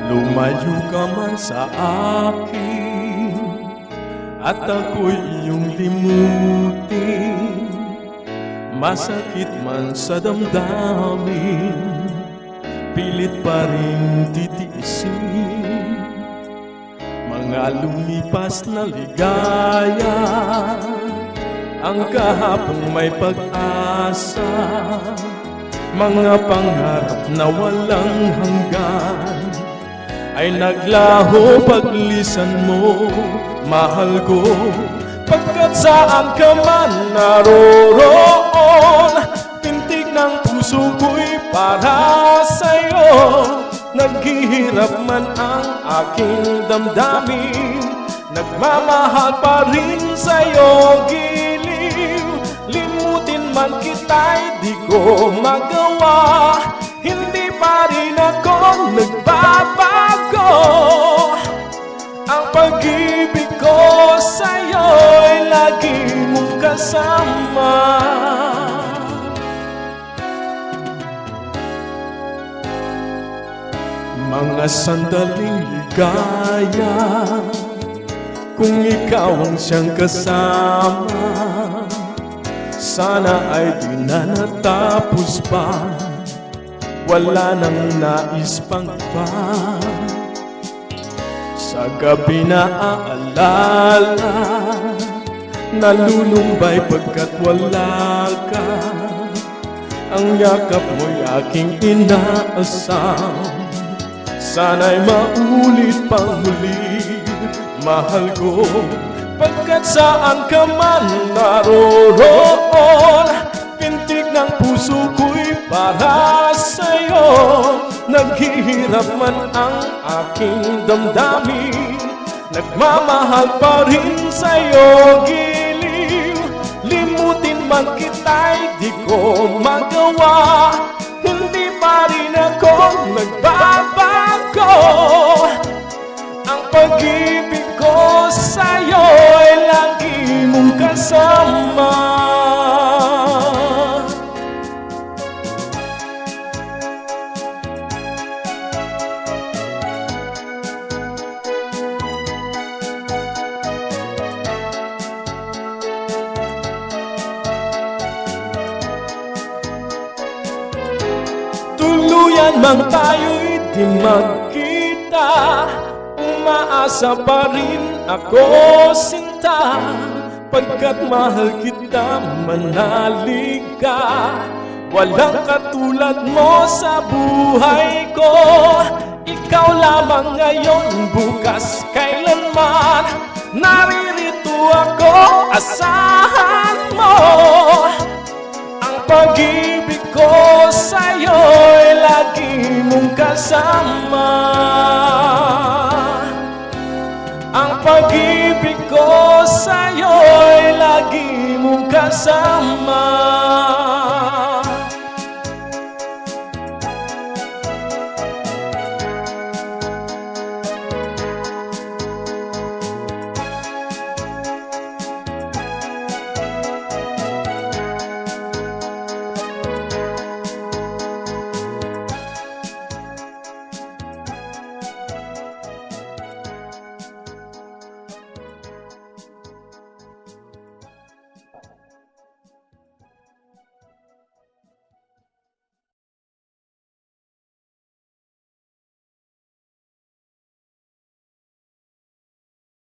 Lumayo ka man sa akin at ako'y iyong limutin. Masakit man sa damdamin, pilit pa rin titiisin. Mga lumipas na ligaya, ang kahapong may pag-asa, mga pangarap na walang hanggan ay naglaho paglisan mo, mahal ko. Pagkat saan ka man naroroon, pintig ng puso ko'y para sa'yo. Naghihirap man ang aking damdamin, nagmamahal pa rin sa'yo giliw. Limutin man kita'y di ko magawa, hindi pa rin ako nagbabago. Ang pag-ibig ko sa'yo'y lagi mong kasama. Mga sandaling ligaya, kung ikaw ang siyang kasama, sana ay di na natapos pa, wala nang nais pang iba. Sa gabi na aalala, nalulumbay pagkat wala ka. Ang yakap mo'y aking inaasam, sana'y maulit pang muli, mahal ko. Pagkat saan ka man naroroon, pintig ng puso ko'y para sa'yo. Naghihirap man ang aking damdamin, nagmamahal pa rin sa'yo giliw. Limutin man kita'y di ko magawa, hindi pa rin ako nagbabago. Ang pag-ibig ko sa'yo'y lagi mong kasama. Tuluyan man tayo'y di magkita, umaasa pa rin ako sinta. Pagkat mahal kita, manalig ka. Walang katulad mo sa buhay ko. Ikaw lamang ngayon, bukas, kailanman. Naririto ako, asahan mo. Ang pag-ibig ko sa'yo'y lagi mong kasama. Ang pag-ibig ko sa'yo'y lagi mong kasama.